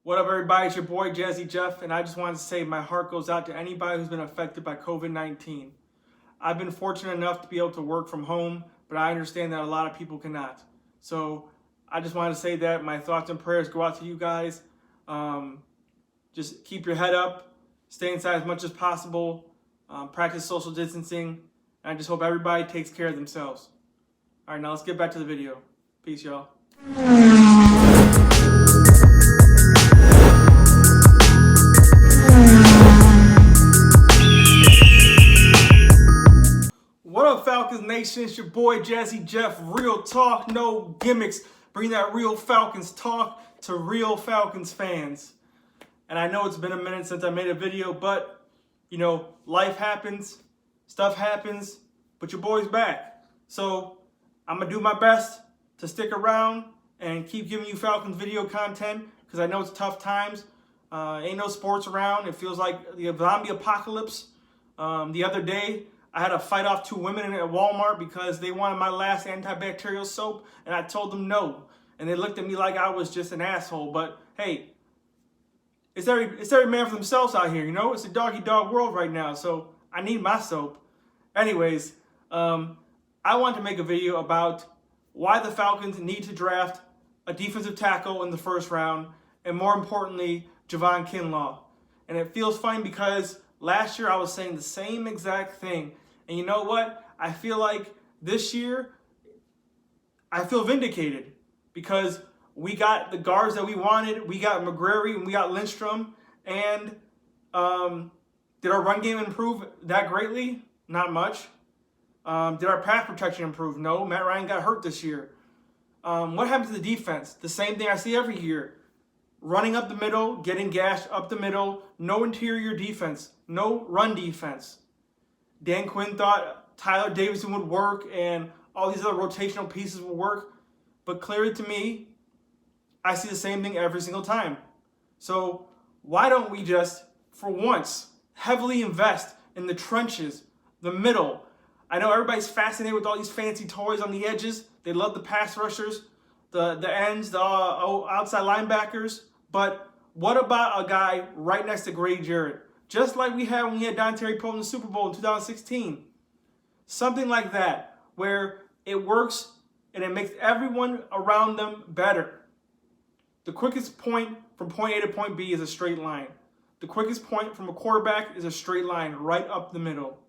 What up, everybody? It's your boy, Jazzy Jeff, and I just wanted to say my heart goes out to anybody who's been affected by COVID-19. I've been fortunate enough to be able to work from home, but I understand that a lot of people cannot. So I just wanted to say that my thoughts and prayers go out to you guys. Just keep your head up, stay inside as much as possible, practice social distancing, and I just hope everybody takes care of themselves. All right, now let's get back to the video. Peace, y'all. What up, Falcons Nation? It's your boy, Jazzy Jeff. Real talk, no gimmicks. Bring that real Falcons talk to real Falcons fans. And I know it's been a minute since I made a video, but, you know, life happens, stuff happens, but your boy's back. So I'm going to do my best to stick around and keep giving you Falcons video content because I know it's tough times. Ain't no sports around. It feels like the zombie apocalypse. The other day, I had to fight off two women at Walmart because they wanted my last antibacterial soap, and I told them no. And they looked at me like I was just an asshole. But hey, it's every man for themselves out here, you know? It's a dog-eat-dog world right now, so I need my soap. Anyways, I want to make a video about why the Falcons need to draft a defensive tackle in the first round, and more importantly, Javon Kinlaw. And it feels funny because last year I was saying the same exact thing. And you know what? I feel like this year, I feel vindicated because we got the guards that we wanted. We got McGrary and we got Lindstrom. And did our run game improve that greatly? Not much. Did our pass protection improve? No. Matt Ryan got hurt this year. What happened to the defense? The same thing I see every year. Running up the middle, getting gashed up the middle, no interior defense, no run defense. Dan Quinn thought Tyler Davidson would work and all these other rotational pieces would work. But clearly to me, I see the same thing every single time. So why don't we just, for once, heavily invest in the trenches, the middle? I know everybody's fascinated with all these fancy toys on the edges. They love the pass rushers, the ends, the outside linebackers. But what about a guy right next to Grady Jarrett? Just like we had when we had Don Terry Pope in the Super Bowl in 2016. Something like that, where it works and it makes everyone around them better. The quickest point from point A to point B is a straight line. The quickest point from a quarterback is a straight line right up the middle.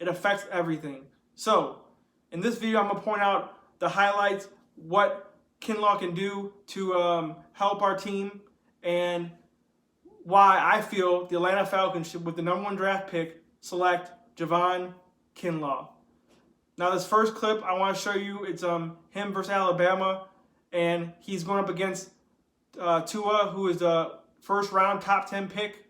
It affects everything. So, in this video, I'm going to point out the highlights, what Kinlaw can do to help our team, and why I feel the Atlanta Falcons should, with the #1 draft pick, select Javon Kinlaw. Now, this first clip I want to show you, it's him versus Alabama, and he's going up against Tua, who is the first-round top 10 pick.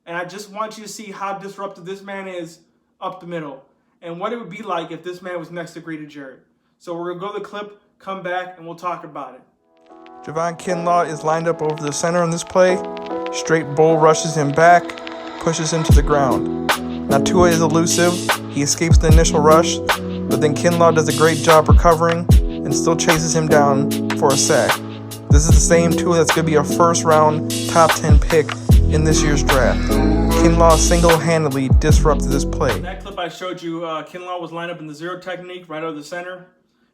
And I just want you to see how disruptive this man is up the middle, and what it would be like if this man was next to Grady Jarrett. So we're going to go to the clip, come back, and we'll talk about it. Javon Kinlaw is lined up over the center on this play. Straight bull rushes him back, pushes him to the ground. Now Tua is elusive. He escapes the initial rush, but then Kinlaw does a great job recovering and still chases him down for a sack. This is the same Tua that's going to be a first-round top 10 pick in this year's draft. Kinlaw single-handedly disrupted this play. In that clip I showed you, Kinlaw was lined up in the zero technique right over the center.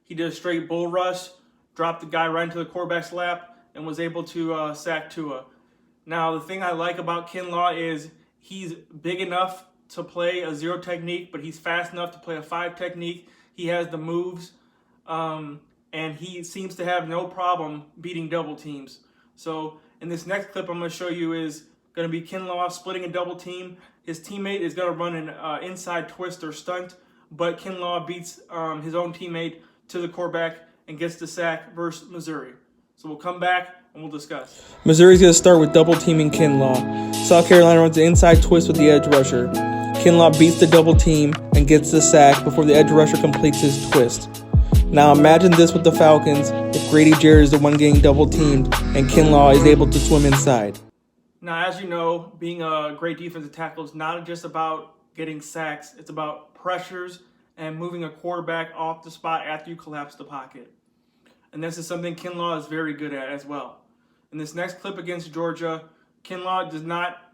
He did a straight bull rush, dropped the guy right into the quarterback's lap, and was able to sack Tua. Now, the thing I like about Kinlaw is he's big enough to play a zero technique, but he's fast enough to play a 5 technique. He has the moves, and he seems to have no problem beating double teams. So in this next clip I'm going to show you is going to be Kinlaw splitting a double team. His teammate is going to run an inside twist or stunt, but Kinlaw beats his own teammate to the quarterback and gets the sack versus Missouri. So we'll come back and we'll discuss. Missouri's going to start with double teaming Kinlaw. South Carolina runs the inside twist with the edge rusher. Kinlaw beats the double team and gets the sack before the edge rusher completes his twist. Now imagine this with the Falcons if Grady Jarrett is the one getting double teamed and Kinlaw is able to swim inside. Now, as you know, being a great defensive tackle is not just about getting sacks. It's about pressures and moving a quarterback off the spot after you collapse the pocket. And this is something Kinlaw is very good at as well. In this next clip against Georgia, Kinlaw does not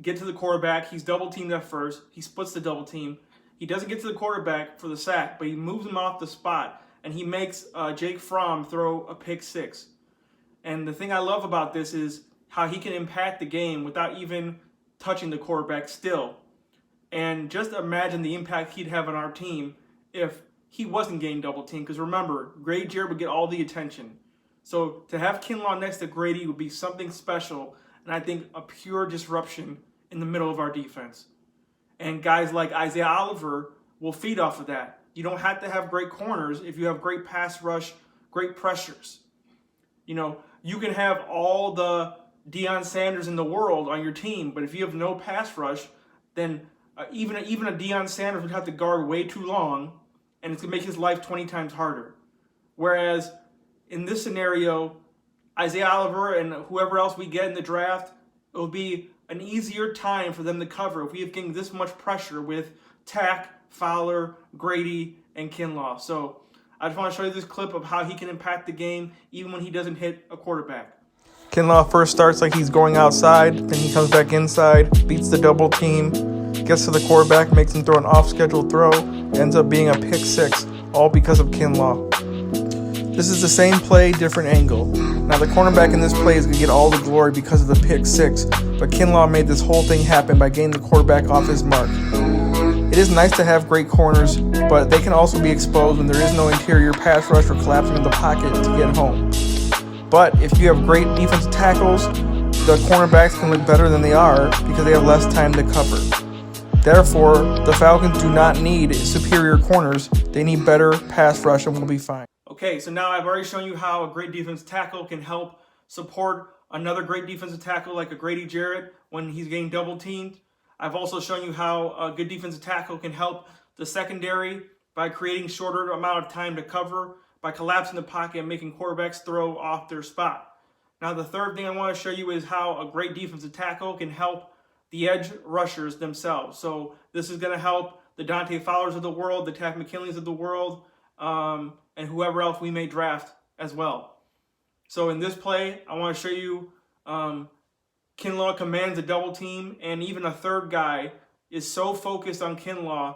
get to the quarterback. He's double teamed at first. He splits the double team. He doesn't get to the quarterback for the sack, but he moves him off the spot, and he makes Jake Fromm throw a pick six. And the thing I love about this is how he can impact the game without even touching the quarterback still. And just imagine the impact he'd have on our team if he wasn't getting double teamed. Because remember, Grady Jarrett would get all the attention. So to have Kinlaw next to Grady would be something special, and I think a pure disruption in the middle of our defense. And guys like Isaiah Oliver will feed off of that. You don't have to have great corners if you have great pass rush, great pressures. You know, you can have all the Deion Sanders in the world on your team, but if you have no pass rush, then even a Deion Sanders would have to guard way too long, and it's going to make his life 20 times harder. Whereas in this scenario, Isaiah Oliver and whoever else we get in the draft, it will be an easier time for them to cover if we have getting this much pressure with Tack, Fowler, Grady, and Kinlaw. So I just want to show you this clip of how he can impact the game even when he doesn't hit a quarterback. Kinlaw first starts like he's going outside, then he comes back inside, beats the double team, gets to the quarterback, makes him throw an off-schedule throw, ends up being a pick six, all because of Kinlaw. This is the same play, different angle. Now the cornerback in this play is going to get all the glory because of the pick six, but Kinlaw made this whole thing happen by getting the quarterback off his mark. It is nice to have great corners, but they can also be exposed when there is no interior pass rush or collapsing in the pocket to get home. But if you have great defensive tackles, the cornerbacks can look better than they are because they have less time to cover. Therefore, the Falcons do not need superior corners. They need better pass rush and we'll be fine. Okay, so now I've already shown you how a great defensive tackle can help support another great defensive tackle like a Grady Jarrett when he's getting double teamed. I've also shown you how a good defensive tackle can help the secondary by creating shorter amount of time to cover, by collapsing the pocket and making quarterbacks throw off their spot. Now the third thing I want to show you is how a great defensive tackle can help the edge rushers themselves. So this is going to help the Dante Fowlers of the world, the Takk McKinleys of the world, and whoever else we may draft as well. So in this play, I want to show you Kinlaw commands a double team, and even a third guy is so focused on Kinlaw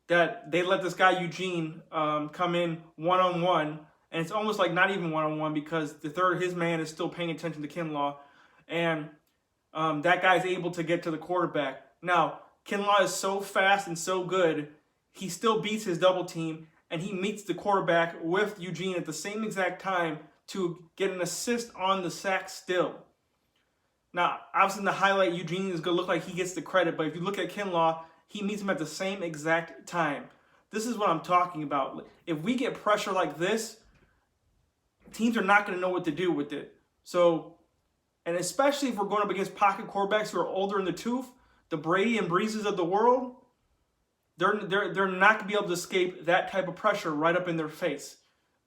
that they let this guy Eugene come in one-on-one, and it's almost like not even one-on-one because his man is still paying attention to Kinlaw, and that guy's able to get to the quarterback. Now, Kinlaw is so fast and so good, he still beats his double team, and he meets the quarterback with Eugene at the same exact time to get an assist on the sack still. Now, obviously in the highlight, Eugene is going to look like he gets the credit, but if you look at Kinlaw, he meets him at the same exact time. This is what I'm talking about. If we get pressure like this, teams are not going to know what to do with it. So, and especially if we're going up against pocket quarterbacks who are older in the tooth, the Brady and Breezes of the world, they're not going to be able to escape that type of pressure right up in their face.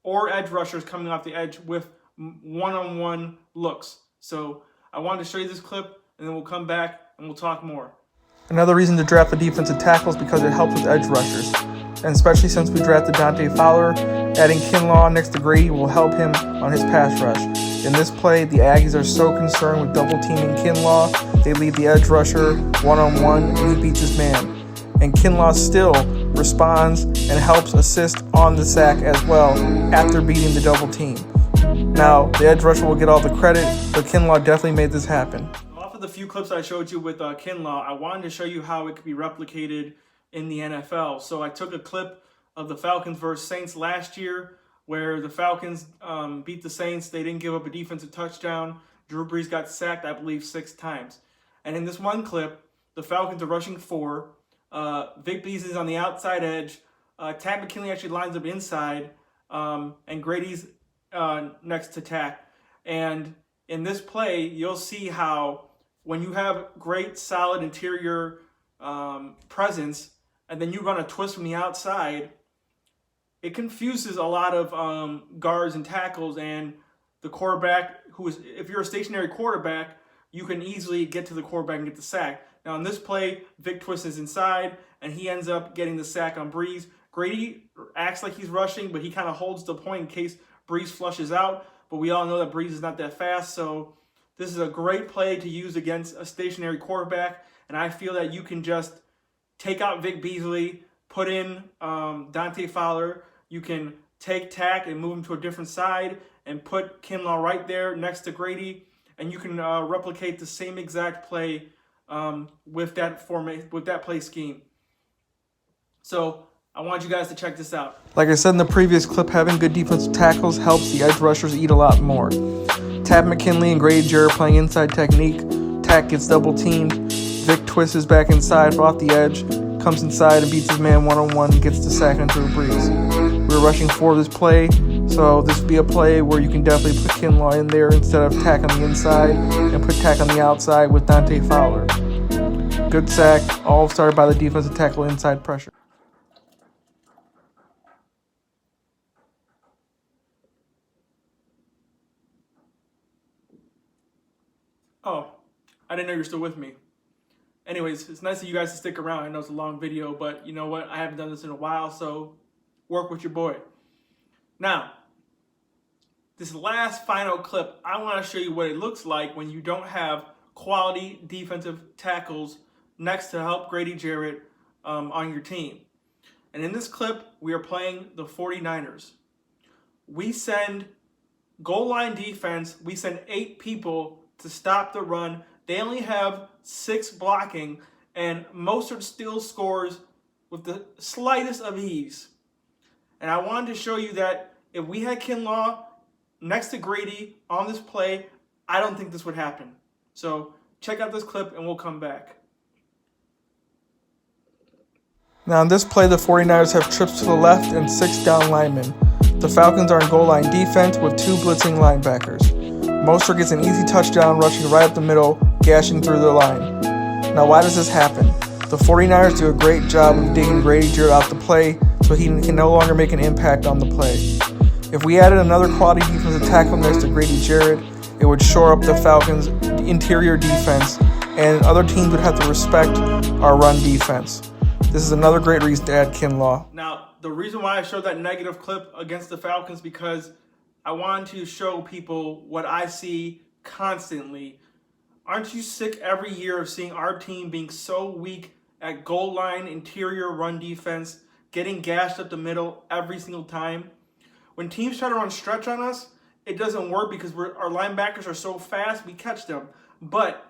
Or edge rushers coming off the edge with one-on-one looks. So I wanted to show you this clip, and then we'll come back and we'll talk more. Another reason to draft the defensive tackle is because it helps with edge rushers. And especially since we drafted Dante Fowler, adding Kinlaw next to Grady will help him on his pass rush. In this play, the Aggies are so concerned with double teaming Kinlaw, they lead the edge rusher one-on-one, and he beats his man. And Kinlaw still responds and helps assist on the sack as well after beating the double team. Now, the edge rusher will get all the credit, but Kinlaw definitely made this happen. Off of the few clips I showed you with Kinlaw, I wanted to show you how it could be replicated in the NFL. So I took a clip of the Falcons versus Saints last year where the Falcons beat the Saints. They didn't give up a defensive touchdown. Drew Brees got sacked, I believe, 6 times. And in this one clip, the Falcons are rushing 4. Vic Beasley is on the outside edge. Takk McKinley actually lines up inside, and Grady's next to Tack. And in this play, you'll see how when you have great, solid interior presence, and then you run a twist from the outside, it confuses a lot of guards and tackles, and the quarterback, if you're a stationary quarterback, you can easily get to the quarterback and get the sack. Now in this play, Vic twists is inside, and he ends up getting the sack on Brees. Grady acts like he's rushing, but he kind of holds the point in case Brees flushes out. But we all know that Brees is not that fast, so This is a great play to use against a stationary quarterback, and I feel that you can just take out Vic Beasley, put in Dante Fowler. You can take Tack and move him to a different side and put Kinlaw right there next to Grady, and you can replicate the same exact play with that play scheme. So I want you guys to check this out. Like I said in the previous clip, having good defensive tackles helps the edge rushers eat a lot more. Tab McKinley and Grady Jarrett playing inside technique. Tack gets double teamed. Vic twists his back inside off the edge, comes inside and beats his man one-on-one and gets the sack into a breeze. We're rushing for this play, so this would be a play where you can definitely put Kinlaw in there instead of Tack on the inside and put Tack on the outside with Dante Fowler. Good sack, all started by the defensive tackle inside pressure. Oh, I didn't know you're still with me. Anyways, it's nice of you guys to stick around. I know it's a long video, but you know what? I haven't done this in a while, so work with your boy. Now, this last final clip, I want to show you what it looks like when you don't have quality defensive tackles next to help Grady Jarrett on your team. And in this clip, we are playing the 49ers. We send goal line defense. We send 8 people to stop the run. They only have 6 blocking, and Mostert still scores with the slightest of ease. And I wanted to show you that if we had Kinlaw next to Grady on this play, I don't think this would happen. So check out this clip and we'll come back. Now in this play, the 49ers have trips to the left and 6 down linemen. The Falcons are in goal line defense with 2 blitzing linebackers. Mostert gets an easy touchdown rushing right up the middle, gashing through the line. Now why does this happen? The 49ers do a great job of digging Grady Jarrett out the play so he can no longer make an impact on the play. If we added another quality defensive tackle next to Grady Jarrett, it would shore up the Falcons' interior defense, and other teams would have to respect our run defense. This is another great reason to add Kinlaw. Now, the reason why I showed that negative clip against the Falcons because I wanted to show people what I see constantly. Aren't you sick every year of seeing our team being so weak at goal line, interior run defense, getting gashed up the middle every single time? When teams try to run stretch on us, it doesn't work because our linebackers are so fast, we catch them. But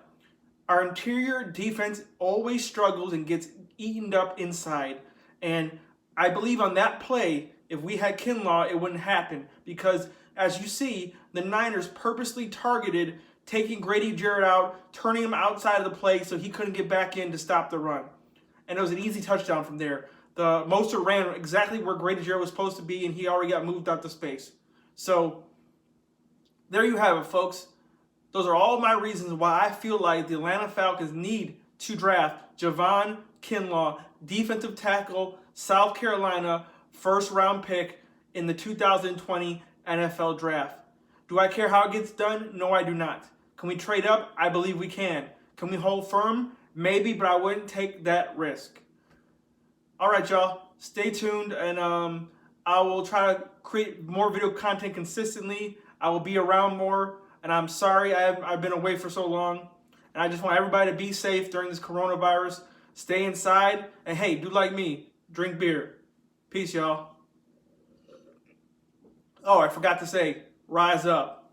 our interior defense always struggles and gets eaten up inside. And I believe on that play, if we had Kinlaw, it wouldn't happen because, as you see, the Niners purposely targeted taking Grady Jarrett out, turning him outside of the play so he couldn't get back in to stop the run. And it was an easy touchdown from there. The Mostert ran exactly where Grady Jarrett was supposed to be, and he already got moved out to space. So there you have it, folks. Those are all my reasons why I feel like the Atlanta Falcons need to draft Javon Kinlaw, defensive tackle, South Carolina, first-round pick in the 2020 NFL Draft. Do I care how it gets done? No, I do not. Can we trade up? I believe we can. Can we hold firm? Maybe, but I wouldn't take that risk. All right, y'all. Stay tuned, and I will try to create more video content consistently. I will be around more, and I'm sorry I've been away for so long. And I just want everybody to be safe during this coronavirus. Stay inside, and hey, do like me. Drink beer. Peace, y'all. Oh, I forgot to say, rise up.